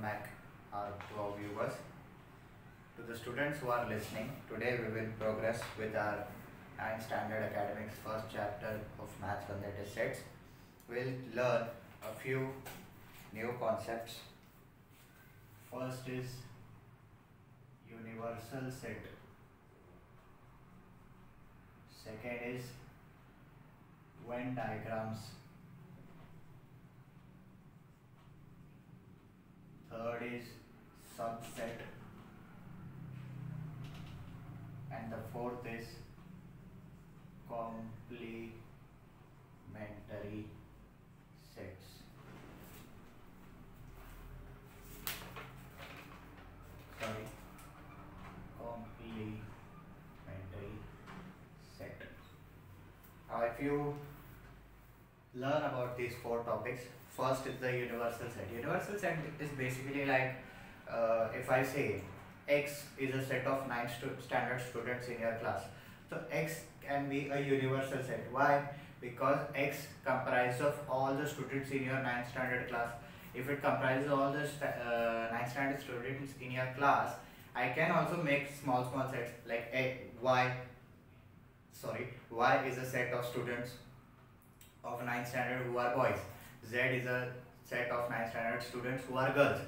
welcome back to our viewers. To the students who are listening, today we will progress with our 9th Standard Academics first chapter of Maths 1, that is sets. We'll learn a few new concepts. First is universal set. Second is Venn diagrams. Third is subset, and the fourth is complementary sets. Complementary set. Now, if you learn about these four topics, first is the universal set. Universal set is basically like if I say X is a set of 9 standard students in your class. So X can be a universal set. Why? Because X comprises of all the students in your 9th standard class. If it comprises all the 9th standard students in your class, I can also make small sets like Y is a set of students of 9th standard who are boys. Z is a set of 9th standard students who are girls.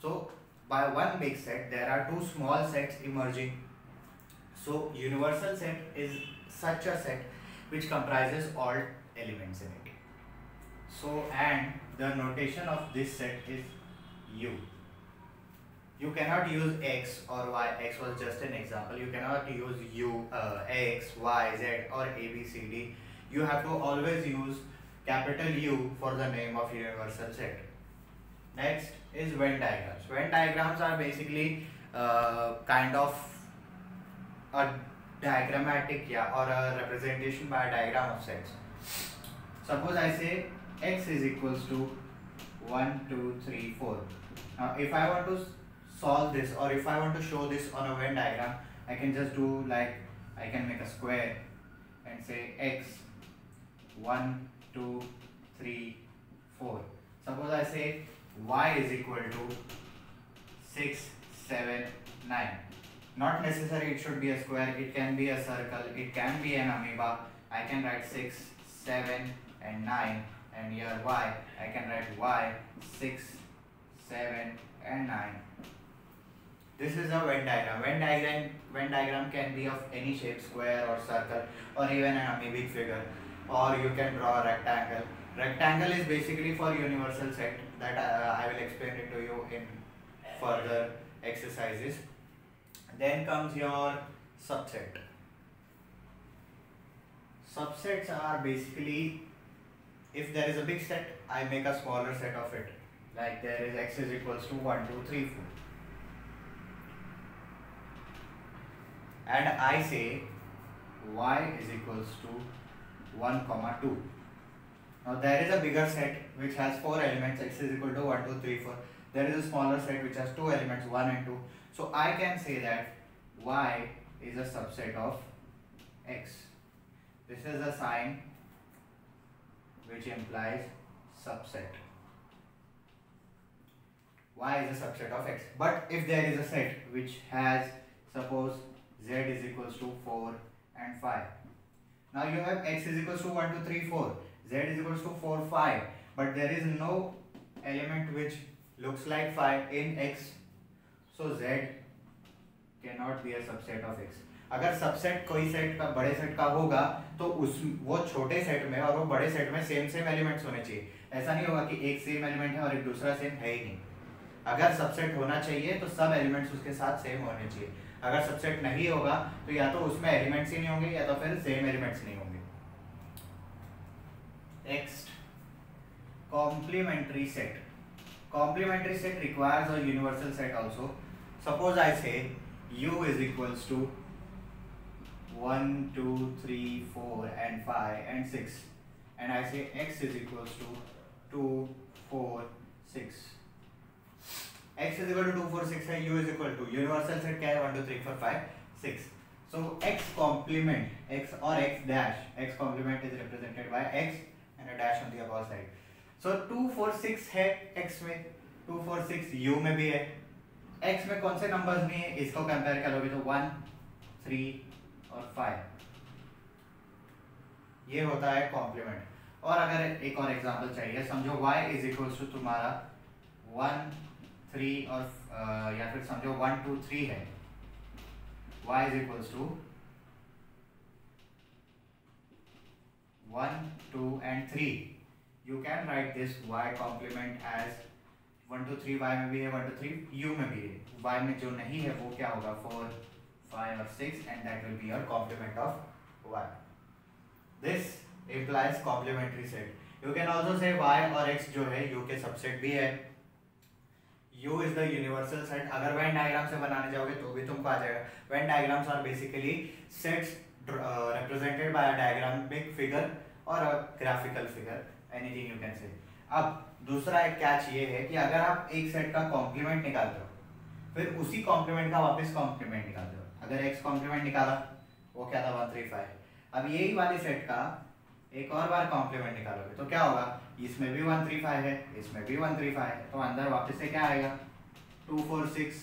So by one big set, there are two small sets emerging. So universal set is such a set which comprises all elements in it. So, and the notation of this set is U. You cannot use X or Y. X was just an example. You cannot use U, X, Y, Z or A, B, C, D. You have to always use capital U for the name of universal set. Next is Venn diagrams. Venn diagrams are basically kind of a diagrammatic or a representation by a diagram of sets. Suppose I say X is equals to 1, 2, 3, 4. Now if I want to solve this, or if I want to show this on a Venn diagram, I can just do like, I can make a square and say X 1, 2, 3, 4. Suppose I say Y is equal to 6, 7, 9. Not necessary it should be a square, it can be a circle, it can be an amoeba. I can write 6, 7 and 9, and here Y, I can write Y 6, 7 and 9. This is a Venn diagram. Venn diagram can be of any shape, square or circle or even an amoebic figure, or you can draw a rectangle. Rectangle is basically for universal set that I will explain it to you in further exercises. Then comes your subset. Subsets are basically, if there is a big set, I make a smaller set of it. Like there is X is equals to 1, 2, 3, 4. And I say Y is equals to 1, 2. Now there is a bigger set which has 4 elements, X is equal to 1, 2, 3, 4. There is a smaller set which has 2 elements, 1 and 2. So I can say that Y is a subset of X. This is a sign which implies subset. Y is a subset of X. But if there is a set which has, suppose Z is equals to 4 and 5. Now you have X is equals to 1, 2, 3, 4. Z is equals to 4, 5. But there is no element which looks like 5 in X. So Z cannot be a subset of X. अगर subset कोई set का बड़े set का होगा तो वो छोटे set में और वो बड़े सेट में सेम एलिमेंट्स होने चाहिए. ऐसा नहीं होगा कि एक सेम एलिमेंट है और एक दूसरा सेम है ही नहीं. अगर सबसेट होना चाहिए तो सब एलिमेंट्स उसके साथ सेम होने चाहिए. अगर सबसेट नहीं होगा तो या तो उसमें एलिमेंट्स ही नहीं होंगे या तो फिर सेम एलिमेंट्स नहीं होंगे. Next, complementary set. Complementary set requires a universal set also. Suppose I say U is equals to 1, 2, 3, 4 and 5 and 6, and I say X is equals to 2, 4, 6. X is equal to 2, 4, 6 है, U is equal to universal set क्या है 1, 2, 3, 4, 5, 6. So X complement X or X dash, X complement is represented by X and a dash on the above side. So 2, 4, 6 है X में, 2 4 6 u में भी है। x में कौन से नंबर्स नहीं है, इसको कंपेयर करोगे तो 1 3 और 5, ये होता है कॉम्प्लीमेंट। और अगर एक और एग्जांपल चाहिए, समझो y इज इक्वल टू तुम्हारा 1 3 और या फिर समझो 1 2 3 है, y is equal to 1 2 and 3, you can write this y complement as 1 2 3 y में भी है, 1 2 3 u में भी है, y में जो नहीं है वो क्या होगा 4 5 और 6 and that will be your complement of y. This implies complementary set. You can also say y और x जो है u के सबसेट भी है। u is the universal set। अगर Venn diagram से बनाने जाओगे तो भी तुमको आ जाएगा। Venn diagrams are basically sets represented by a diagramic figure or a graphical figure, anything you can say। अब दूसरा एक कैच ये है कि अगर आप एक सेट का कॉम्प्लीमेंट निकालते हो फिर उसी कॉम्प्लीमेंट का वापस कॉम्प्लीमेंट निकालते हो। अगर x कॉम्प्लीमेंट निकाला वो क्या था 1 3 5, अब यही वाले सेट का एक और बार कॉम्प्लीमेंट निकालोगे तो क्या होगा, इसमें भी 1 3 5 है, इसमें भी 1 3 5 है, तो अंदर वापस से क्या आएगा 2 4 6।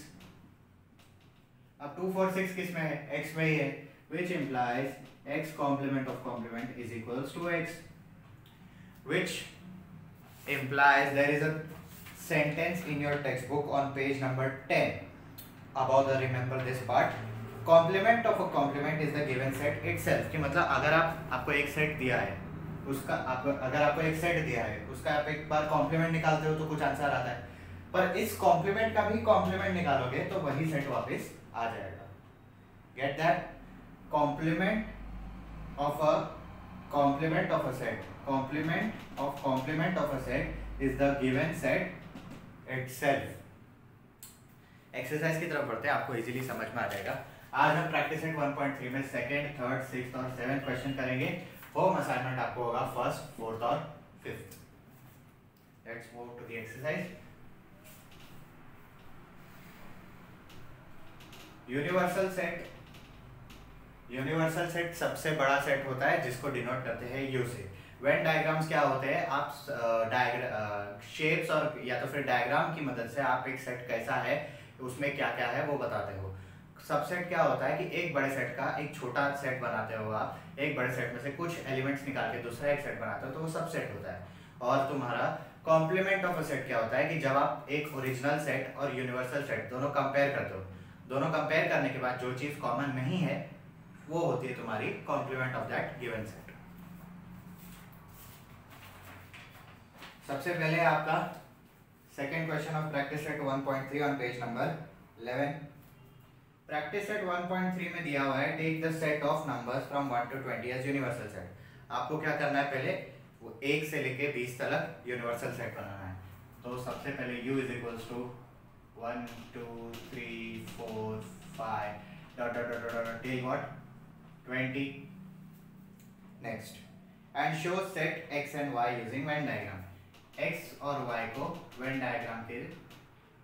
अब 2 4 6 किस में है, x में ही है, which implies x complement of complement is equals to x, which implies there is a sentence in your textbook on page number 10 about the, remember this part, complement of a complement is the given set itself। कि मतलब अगर आपको एक set दिया है उसका अगर आपको एक सेट दिया है उसका आप एक बार कॉम्प्लीमेंट निकालते हो तो कुछ आंसर आता है, पर इस कॉम्प्लीमेंट का भी कॉम्प्लीमेंट निकालोगे तो वही सेट वापस आ जाएगा। Get that, complement of a set, complement of a set is the given set itself। Exercise की तरफ बढ़ते हैं, आपको इजीली समझ में आ जाएगा। आज हम प्रैक्टिस सेट 1.3 में सेकंड, थर्ड, सिक्स्थ और सेवेंथ क्वेश्चन करेंगे। होम असाइनमेंट आपको होगा फर्स्ट, फोर्थ और fifth. Let's move to the exercise. Universal set सबसे बड़ा सेट होता है जिसको डिनोट करते हैं यू से। वेन डायग्राम्स क्या होते हैं, आप शेप्स और या तो फिर डायग्राम की मदद से आप एक सेट कैसा है उसमें क्या क्या है वो बताते हो। सबसेट क्या होता है कि एक बड़े सेट का एक छोटा सेट बनाते हो, आप एक बड़े सेट में से कुछ एलिमेंट्स निकाल के दूसरा एक सेट बनाते हो तो वो सबसेट होता है। और तुम्हारा कॉम्प्लीमेंट ऑफ अ सेट क्या होता है कि जब आप एक ओरिजिनल सेट और यूनिवर्सल सेट दोनों कंपेयर करते हो, दोनों कंपेयर करने के बाद जो चीज कॉमन नहीं है वो होती है तुम्हारी complement of that given set. सबसे पहले आपका second question of practice set 1.3 on page number 11। Practice set 1.3 में दिया हुआ है take the set of numbers from 1 to 20 as universal set. आपको क्या करना है, पहले वो 1 से लेके 20 तक यूनिवर्सल सेट बनाना है। तो सबसे पहले u is equals to 1 2 3 4 5 dot dot dot dot till what 20। Next, and show set x and y using Venn diagram. x और y को वेन डायग्राम के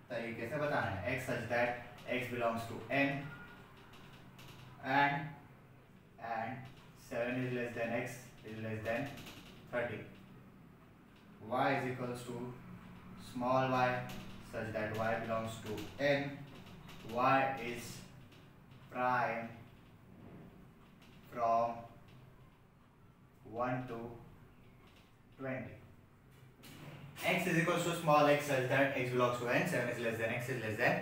तरीके से बताना है। x such that x belongs to n and 7 is less than x is less than 30. Y is equals to small y such that y belongs to n, y is prime from 1 to 20. X is equals to small x such that x belongs to n, 7 is less than x is less than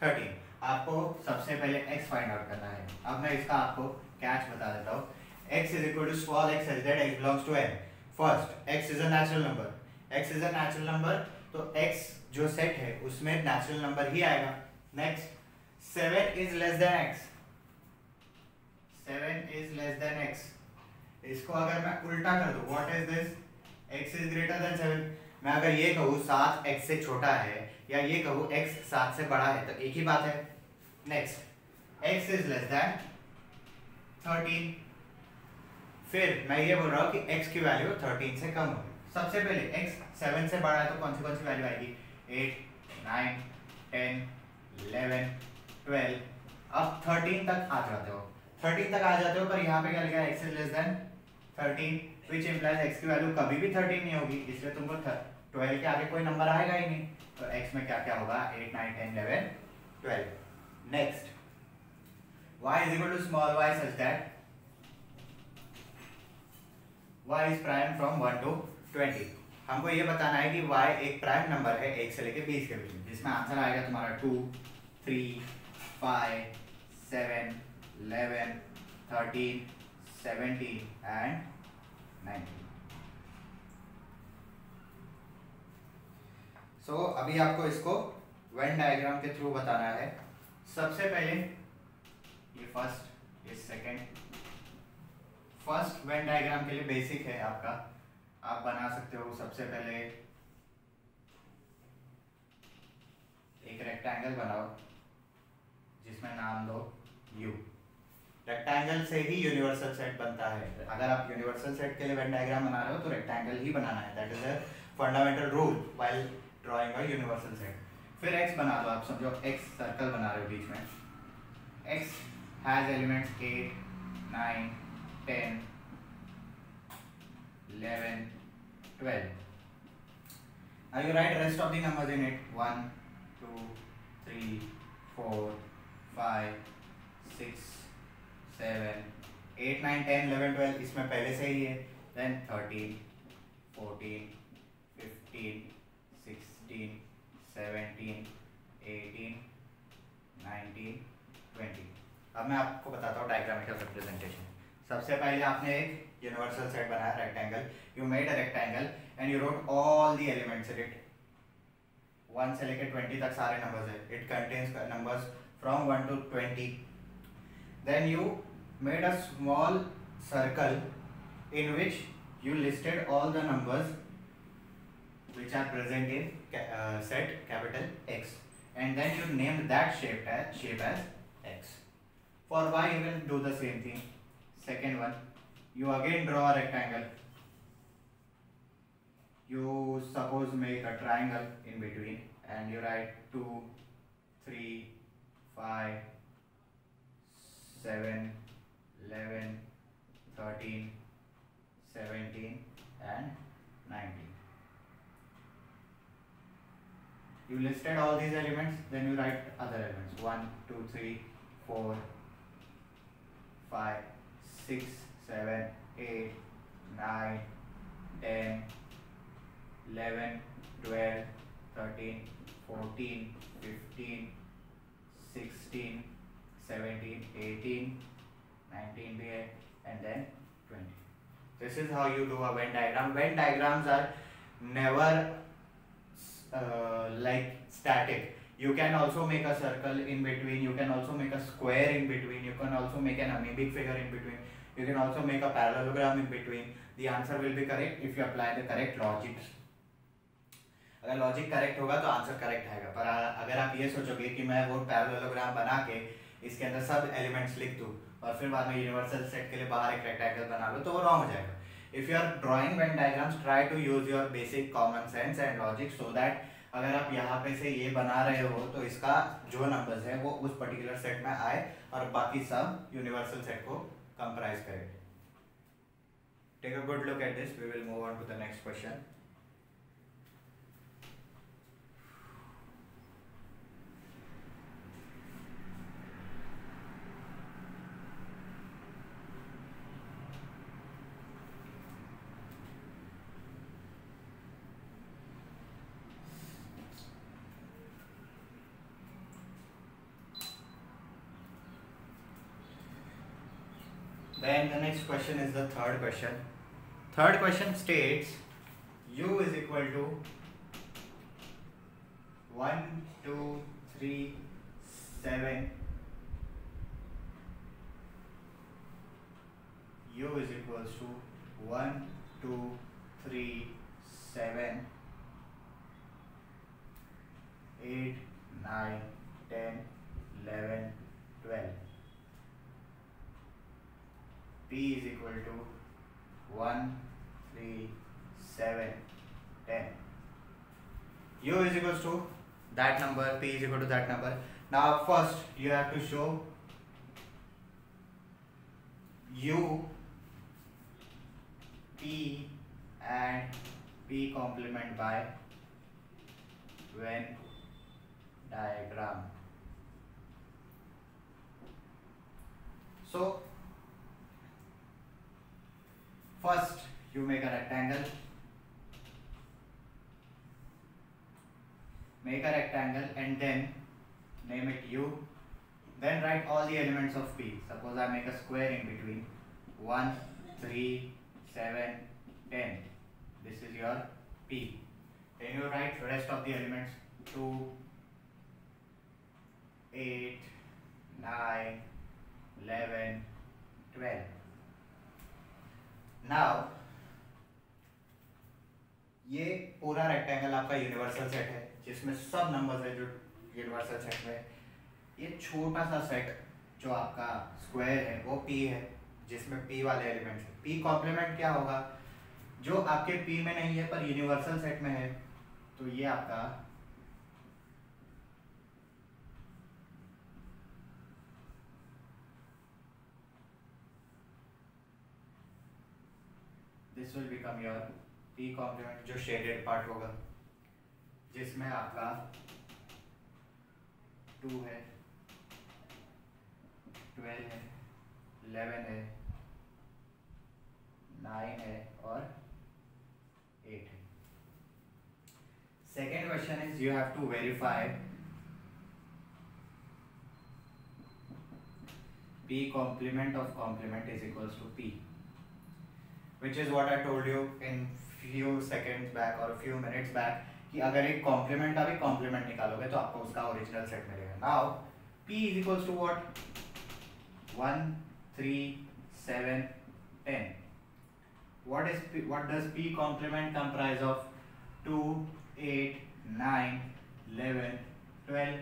13। आपको सबसे पहले x find out करना है। अब मैं इसका आपको catch बता देता हूँ। x is equal to small x such that x belongs to n। First, x is a natural number। x is a natural number, तो x जो सेट है उसमें नेचुरल नंबर ही आएगा। Next, 7 is less than x। 7 is less than x। इसको अगर मैं उल्टा कर दूं, what is this? x is greater than 7। मैं अगर ये कहूँ 7 x से छोटा है या ये कहूँ x 7 से बड़ा है तो एक ही बात है। Next, x is less than 13। फिर मैं ये बोल रहा हूँ कि x की वैल्यू 13 से कम होगी। सबसे पहले x 7 से बड़ा है तो कौन सी वैल्यू आएगी, 8 9 10 11 12। अब 13 तक आ जाते हो, 13 तक आ जाते हो, पर यहाँ पे क्या लिखा है, x is less than 13 which implies x की वैल्यू कभी भी 13 नहीं होगी, इसलिए तुमको 12 के आगे कोई नंबर आएगा ही नहीं, तो x में क्या क्या होगा, 8 9 10 11 12. Next, y is equal to small y such that y is prime from 1 to 20. हमको ये बताना है कि y एक प्राइम नंबर है 1 से लेके 20 के बीच में, जिसमें आंसर आएगा तुम्हारा 2 3 5 7 11 13 17 एंड 19. सो अभी आपको इसको वेन डायग्राम के थ्रू बताना है. सबसे पहले ये फर्स्ट, ये सेकंड. फर्स्ट वेन डायग्राम के लिए बेसिक है आपका, आप बना सकते हो. सबसे पहले एक रेक्टेंगल बनाओ जिसमें नाम दो U. रेक्टेंगल से ही यूनिवर्सल सेट बनता है. अगर आप यूनिवर्सल सेट के लिए वेन डायग्राम बना रहे हो तो रेक्टेंगल ही बनाना है. That is a fundamental rule while drawing a universal set. फिर x बना दो. आप समझो x सर्कल बना रहे हो बीच में. x has elements 8 9 10 11 12. Now you write rest of the numbers in it. 1 2 3 4 5 6 7 8 9 10 11 12 इसमें पहले से ही है. Then 13 14 15 16 17 18 19 20. अब मैं आपको बताता हूँ डायग्रामिकल रिप्रेजेंटेशन. सबसे पहले आपने एक यूनिवर्सल सेट बनाया rectangle. You made a rectangle and you wrote all the elements in it. 1 से लेकर 20 तक सारे नंबर्स है. It contains numbers from 1 to 20. Then you made a small circle in which you listed all the numbers which are present in set capital X, and then you named that shape as X. For Y you will do the same thing. Second one, you again draw a rectangle. You suppose make a triangle in between and you write 2 3 5 7 11 13 17 and 19. You listed all these elements, then you write other elements. 1 2 3 4 5 6 7 8 9 10 11 12 13 14 15 16 17 18 19 भी है, and then 20. This is how you do a Venn diagram. Venn diagrams are never like static. You can also make a circle in between. You can also make a square in between. You can also make an amoebic figure in between. You can also make a parallelogram in between. The answer will be correct if you apply the correct logic. अगर logic correct होगा तो answer correct आएगा. पर अगर आप ये सोचोगे कि मैं वो पैरेललोग्राम बना के इसके अंदर सब एलिमेंट्स लिख दूँ और फिर बाद में यूनिवर्सल सेट के लिए बाहर एक रेक्टेंगल बना लो, तो वो रॉन्ग हो जाएगा. If you are drawing Venn diagrams, try to use your basic common sense and logic, so that अगर आप यहाँ पे से ये बना रहे हो तो इसका जो नंबर्स है वो उस पर्टिकुलर सेट में आए और बाकी सब यूनिवर्सल सेट को कंप्राइज करे. Take a good look at this. We will move on to the next question. Then the next question is the third question. Third question states U is equal to 1 2 3 7. U is equals to 1 2 3 7 8 9 10 11 12. P is equal to 1 3 7 10. U is equals to that number, P is equal to that number. Now first you have to show U, P and P complement by Venn diagram. So first you make a rectangle. Make a rectangle and then name it U. Then write all the elements of P. Suppose I make a square in between. 1, 3, 7, 10. This is your P. Then you write rest of the elements. 2, 8, 9, 11, 12. Now ये पूरा rectangle आपका universal set है जिसमें सब numbers है जो universal set में। ये छोटा सा सेट जो आपका स्क्वायर है वो P है जिसमें P वाले एलिमेंट्स है। P कॉम्प्लीमेंट क्या होगा? जो आपके P में नहीं है पर यूनिवर्सल सेट में है, तो ये आपका this will become your P complement, जो शेडेड पार्ट होगा जिसमें आपका 2 है, 12 है, 11 है, 9 है और 8 है। Second question is you have to verify P complement of complement is equals to P, which is what I told you in few seconds back or a few minutes back कि अगर एक कॉम्प्लीमेंट का भी complement निकालोगे तो आपको उसका original set मिलेगा। Now P is equals to what? 1, 3, 7, 10. What does P complement comprise of? 2, 8, 9, 11, 12.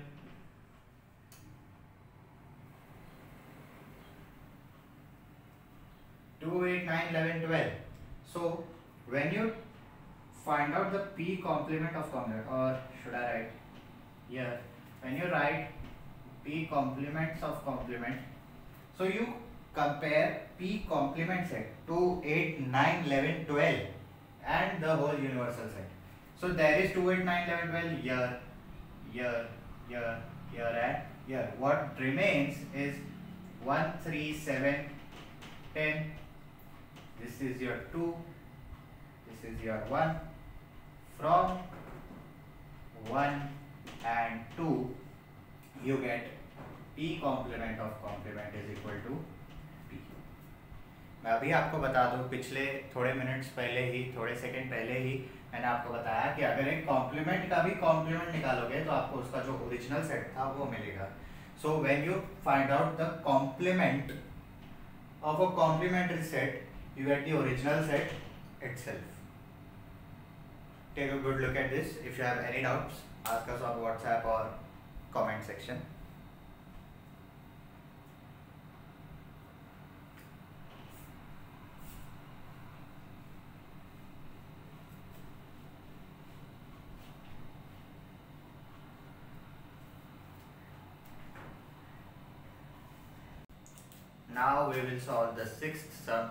Two, 8, 9, 11, 12. So when you find out the P complement of complement, or should I write here, when you write P complements of complement, so you compare P complement set 2, 8, 9, 11, 12 and the whole universal set. So there is 2, 8, 9, 11, 12 here, here, here, here and here. What remains is 1, 3, 7, 10. This is your 2, this is your 1. From 1 and 2 you get P complement of complement is equal to P. मैं अभी आपको बता दूं, पिछले थोड़े minutes पहले ही, थोड़े second पहले ही मैंने आपको बताया कि अगर एक कॉम्प्लीमेंट का भी कॉम्प्लीमेंट निकालोगे तो आपको उसका जो ओरिजिनल सेट था वो मिलेगा। So when you find out the complement of a complementary set, you get the original set itself. Take a good look at this. If you have any doubts, ask us on WhatsApp or comment section. Now we will solve the sixth sum.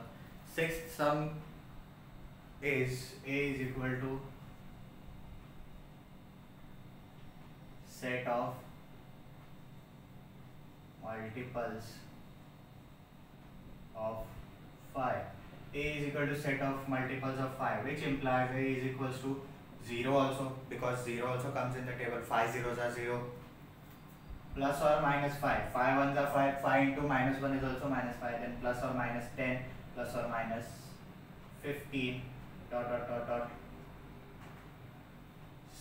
Sixth sum is A is equal to set of multiples of 5. A is equal to set of multiples of 5, which implies A is equals to 0 also, because 0 also comes in the table. 5 zeros are 0. Plus or minus 5. 5 ones are 5. 5 into minus 1 is also minus 5. Then plus or minus 10, plus or minus 15, dot dot dot dot.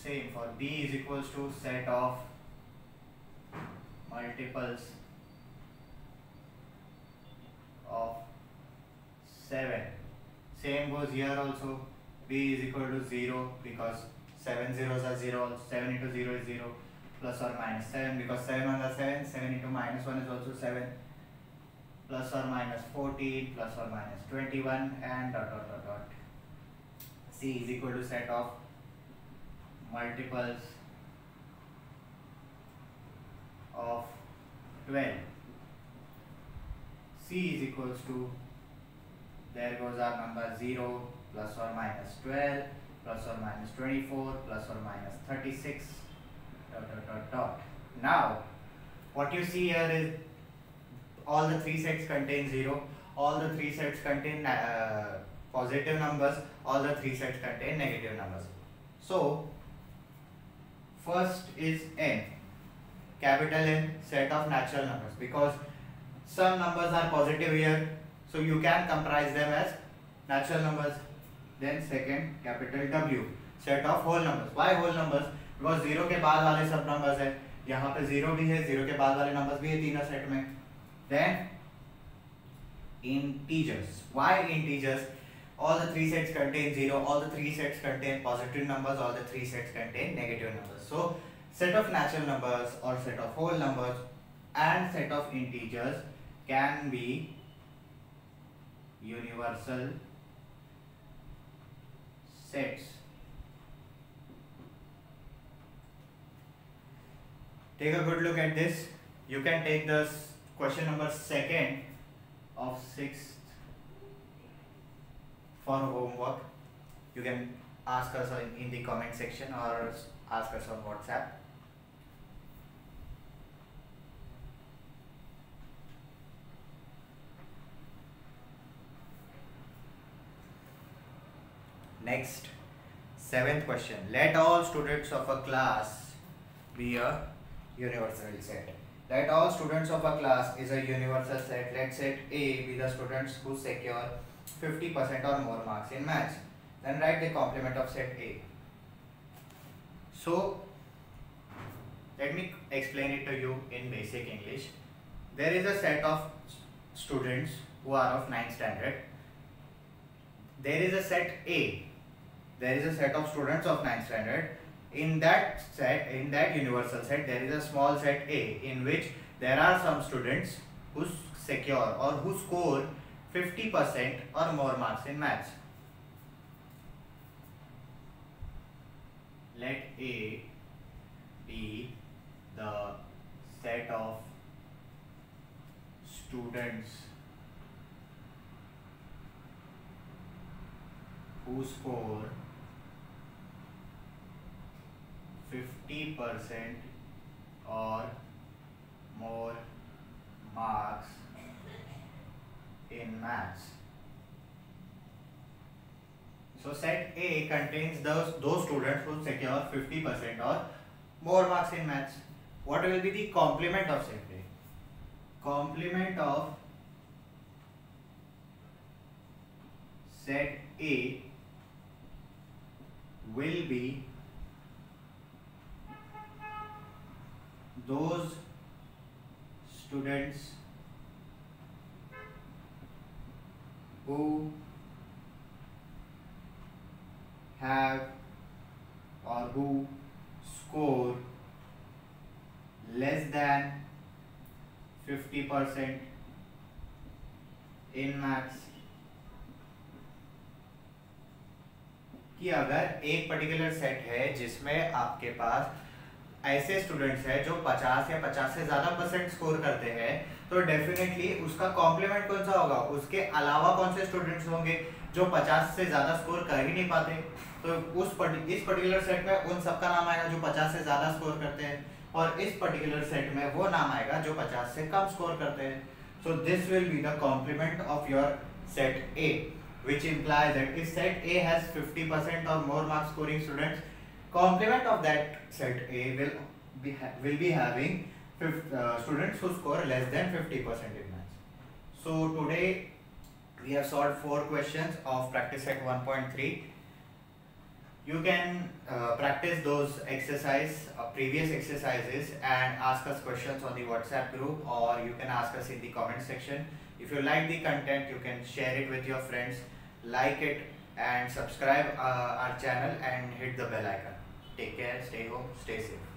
Same for B is equals to set of multiples of 7. Same goes here also. B is equal to 0 because 7 zeros are 0. 7 into 0 is 0. Plus or minus 7 because 7 ones are 7. 7 into minus 1 is also 7. Plus or minus 14, plus or minus 21 and dot dot dot dot. C is equal to set of multiples of 12. C is equals to, there goes our number 0 plus or minus 12 plus or minus 24 plus or minus 36 dot dot dot dot. Now what you see here is all the three sets contain 0, all the three sets contain positive numbers, all the three sets contain negative numbers. So first is n, capital N, set of natural numbers, because some numbers are positive here, so you can comprise them as natural numbers. Then second, capital W, set of whole numbers. Why whole numbers? Because 0 के बाद वाले सब numbers है, यहाँ पे 0 भी है, 0 के बाद वाले numbers भी है तीनों set में. Then integers. Why integers? All the three sets contain 0, all the three sets contain positive numbers, all the three sets contain negative numbers. So set of natural numbers or set of whole numbers and set of integers can be universal sets. Take a good look at this. You can take this question number 2nd of 6th for homework. You can ask us in the comment section or ask us on WhatsApp. Next, 7th question. Let all students of a class be a universal set. Let all students of a class is a universal set. Let set A be the students who secure 50% or more marks in maths. Then write the complement of set A. So let me explain it to you in basic English. There is a set of students who are of 9th standard. There is a set A. There is a set of students of 9th standard. In that set, in that universal set, there is a small set A in which there are some students who secure or who score 50% or more marks in maths. Let A be the set of students who score 50% or more marks in maths. So set A contains those students who secure 50% or more marks in maths. What will be the complement of set A? Complement of set A will be those students who have or who score less than 50% in maths. कि अगर एक particular set है जिसमें आपके पास ऐसे students हैं जो 50 या 50 से ज़्यादा परसेंट स्कोर करते हैं, तो डेफिनेटली उसका कॉम्प्लीमेंट कौन सा होगा? उसके अलावा कौन से स्टूडेंट्स होंगे जो 50 से ज़्यादा स्कोर कर ही नहीं पाते? तो इस पर्टिकुलर सेट में उन सबका नाम आएगा जो 50 से ज़्यादा स्कोर करते हैं, और इस पर्टिकुलर सेट में वो नाम आएगा जो 50 से कम स्कोर करते हैं. So this will be the complement of your set A, which implies that if set A has 50% or more mark scoring students, complement of that set A will be having students who score less than 50% in maths. So today we have solved 4 questions of practice set 1.3. You can practice those previous exercises and ask us questions on the WhatsApp group, or you can ask us in the comment section. If you like the content, you can share it with your friends, like it and subscribe our channel and hit the bell icon. Take care, stay home, stay safe.